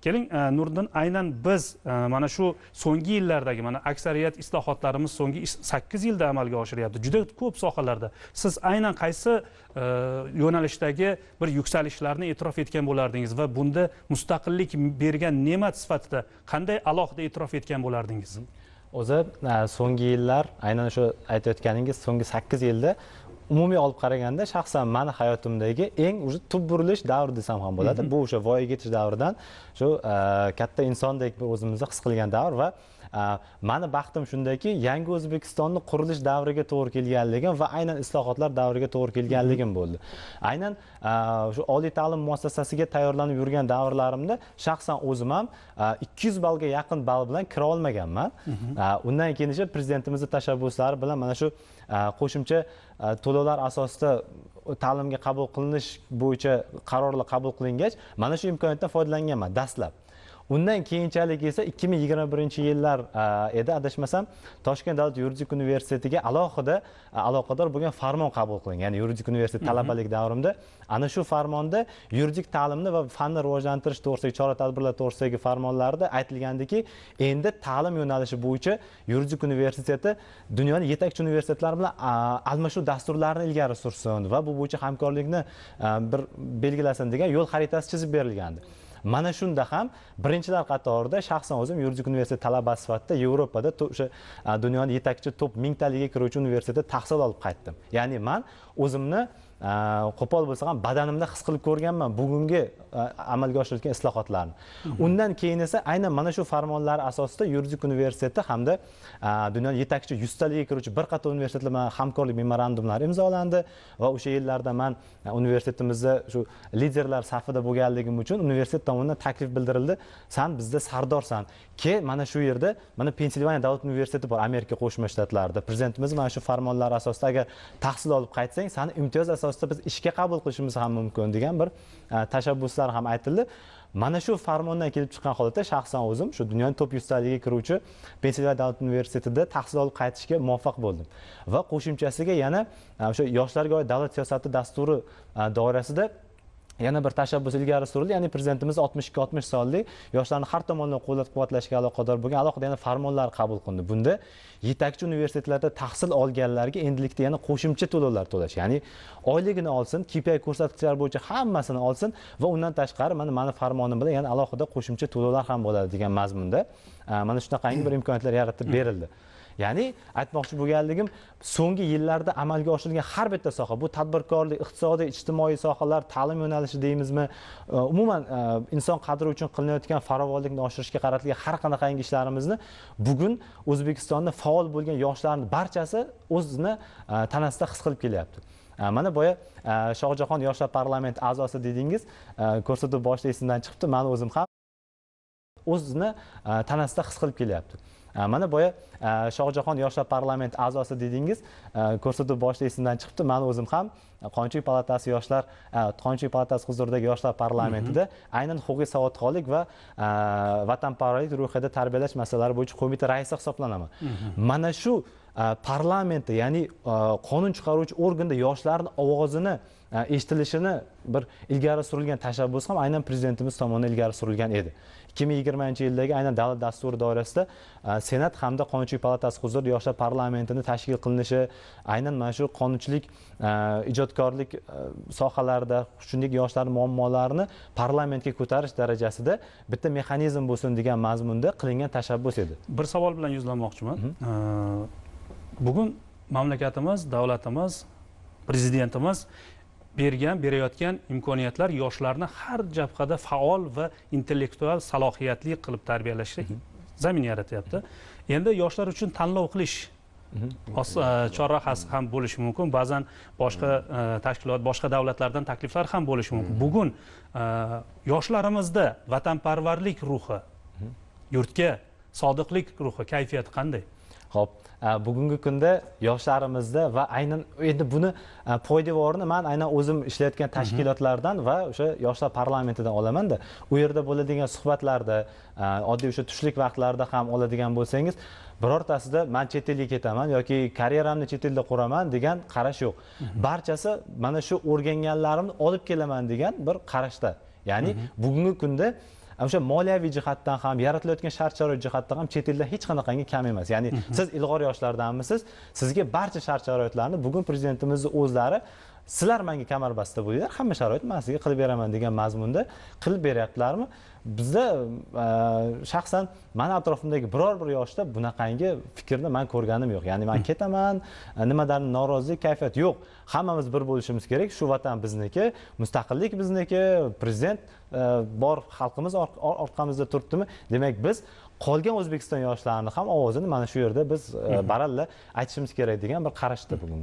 keling Nuriddin, aynan biz mana shu so'nggi yillardagi mana aksariyat islohotlarimiz so'nggi 8 yilda amalga oshiryapti. Juda ko'p sohalarda. Siz aynan qaysi yo'nalishdagi bir yuksalishlarni e'tirof etgan bo'lardingiz va bunda mustaqillik bergan ne'mat sifatida qanday alohida e'tirof etgan bo'lardingiz? O'zi so'nggi yillar, aynan shu aytayotganingiz so'nggi 8 yilda umumiy olib qaraganda shaxsan meni hayotimdagi eng tub burilish davr desam ham bo'ladi. Bu o'sha voyaga yetish davridan shu katta insondek o'zimizni his qilgan davr va meni baxtim shundaki, yangi O'zbekistonni qurilish davriga to'g'ri kelganligim va aynan islohotlar davriga to'g'ri kelganligim bo'ldi. Aynan shu oliy ta'lim muassasasiga tayyorlanib yurgan davrlarimda shaxsan o'zim ham 200 ballga yaqin ball bilan kira olmaganman. Undan keyin esa prezidentimizning tashabbuslari bilan mana shu qo'shimcha to'lovlar asosida ta'limga qabul qilinish bo'yicha qarorlar qabul qilingach, mana shu imkoniyatdan foydalanganman dastlab. Undan keyinchalik esa 2021-yillar edi, adashmasam, Toshkent davlat yuridik universitetiga aloqador bo'lgan farmon qabul qilingan. Ya'ni yuridik universitet talabalik davrimda ana shu farmonda yuridik ta'limni va fanni rivojlantirish to'g'risidagi chora-tadbirlar to'g'risidagi farmonlarda aytilgandiki, endi ta'lim yo'nalishi bo'yicha yuridik universiteti dunyoning yetakchi universitetlari bilan almashuv dasturlarini ilgari sursin va bu bo'yicha hamkorlikni bir belgilasin degan yo'l xaritasi chizib berilgandi. Mana shunda ham birinchilar qatorida shaxsan o'zim yuridik universitet talabasi sifatida Yevropada o'sha dunyoning yetakchi top 1000 taliga kiruvchi universitetda tahsil olib qaytdim. Ya'ni men o'zimni qo'pol bo'lsa ham badanimda his qilib ko'rganman bugungi amalga oshirilgan islohotlarni. Undan keyin esa aynan mana shu farmonlar asosida yuridik universiteti hamda dunyoning yetakchi 100 taliga kiruvchi bir qator universitetlar bilan hamkorlik memorandumlari imzolandi va o'sha yillarda men universitetimizda shu liderlar safida bo'lganligim uchun universitet tomonidan taklif bildirildi. Sen bizda sardorsan. Mana shu yerda mana Pensilvaniya davlat universiteti bor Amerika Qo'shma Shtatlarida. Prezidentimiz mana shu farmonlar asosida agar tahsil olib qaytsang, seni imtiyoz asosida biz ishga qabul qilishimiz ham mumkin degan bir tashabbuslar ham aytildi. Mana shu farmondan kelib chiqqan holatda shaxsan o'zim shu dunyoning top 100 taliga kiruvchi Pensilvaniya davlat universitetida tahsil olib qaytishga muvaffaq bo'ldim. Va qo'shimchasiga yana o'sha yoshlarga oid davlat siyosati dasturi doirasida yana bir tashabbus ilgari surildi. Ya'ni prezidentimiz 62-60 sonli yoshlarni har tomondan qo'llab-quvvatlashga aloqador bo'lgan alohida yana farmonlar qabul qilindi. Bunda yetakchi universitetlarda tahsil olganlarga endilikda yana qo'shimcha to'lovlar to'lash, ya'ni oyligini olsin, KPI ko'rsatkichlari bo'yicha hammasini olsin va undan tashqari meni farmonim bilan yana alohida qo'shimcha to'lovlar ham bo'ladi degan mazmunda mana shunaqangi bir imkoniyatlar yaratib berildi. Ya'ni aytmoqchi bo'lganligim, so'nggi yillarda amalga oshirilgan har bitta soha, bu tadbirkorlik, iqtisodiy, ijtimoiy sohalar, ta'lim yo'nalishi deymizmi, umuman inson qadri uchun qilinayotgan farovonlikni oshirishga qaratilgan har qanaqangi ishlarimizni bugun O'zbekistonda faol bo'lgan yoshlarning barchasi o'zini tanasida his qilib kelyapti. Mana boya Shohjahon yoshlar parlament a'zosi dedingiz, ko'rsatuv boshida esimdan chiqibdi, men o'zim ham o'zini tanasida his qilib kelyapti. Mana boya Shohjahon yoshlar parlament a'zosi dedingiz, ko'rsatuv boshida esimdan chiqibdi, men o'zim ham Qonunchilik palatasi Qonunchilik palatasi huzuridagi yoshlar parlamentida aynan huquqiy savodxonlik va vatanparvarlik ruhida tarbiyalash masalalari bo'yicha qo'mita raisi hisoblanaman. Mana shu parlamentda, ya'ni qonun chiqaruvchi organda yoshlarning ovozini eshitilishini bir ilgari surilgan tashabbus ham aynan prezidentimiz tomonidan ilgari surilgan edi. 2020-yildagi aynan davlat dasturi doirasida Senat hamda Qonunchilik palatasi huzurida yoshlar parlamentini tashkil qilinishi, aynan mana shu qonunchilik, ijodkorlik sohalarida shunday yoshlarning muammolarini parlamentga ko'tarish darajasida bitta mexanizm bo'lsin degan mazmunda qilingan tashabbus edi. Bir savol bilan yuzlanmoqchiman. Bugun mamlakatimiz, davlatimiz, prezidentimiz berayotgan imkoniyatlar yoshlarni har jabhada faol va intellektual salohiyatli qilib tarbiyalashga zamin yaratyapti. Endi yoshlar uchun tanlov qilish chorrahasi ham bo'lishi mumkin. Ba'zan boshqa tashkilot, boshqa davlatlardan takliflar ham bo'lishi mumkin. Bugun yoshlarimizda vatanparvarlik ruhi, yurtga sodiqlik ruhi kayfiyati qanday? Xo'p, bugungi kunda yoshlarimizda va aynan endi buni poydevorini men aynan o'zim ishlayotgan tashkilotlardan va o'sha yoshlar parlamentidan olamanda, u yerda bo'ladigan suhbatlarda, oddiy o'sha tushlik vaqtlarida ham oladigan bo'lsangiz, birortasida men chet elga ketaman yoki karyeramni chet elda quraman degan qarash yo'q. Barchasi mana shu o'rganganlarimni olib kelaman degan bir qarashda. Ya'ni bugungi kunda o'sha moliyaviy jihatdan ham, yaratilayotgan shart-sharoit jihatdan ham chet elda hech qanaqangi kam emas. Ya'ni siz ilg'or yoshlardanmisiz? Sizga barcha shart-sharoitlarni bugun prezidentimizni o'zlari sizlar menga kamarbasta bo'linglar, hamma sharoit men sizga qilib beraman degan mazmunda qilib beryaptilarmi? Bizda shaxsan meni atrofimdagi biror bir yoshda bunaqangi fikrni men ko'rganim yo'q. Ya'ni men ketaman, nimadan norozilik, kayfiyat yo'q. Hammamiz bir bo'lishimiz kerak. Shu vatan bizniki, mustaqillik bizniki, prezident bor, xalqimiz orqamizda turibdimi? Demak, biz qolgan O'zbekiston yoshlarini ham ovozini mana shu yerda biz baralla aytishimiz kerak degan bir qarashda bugun.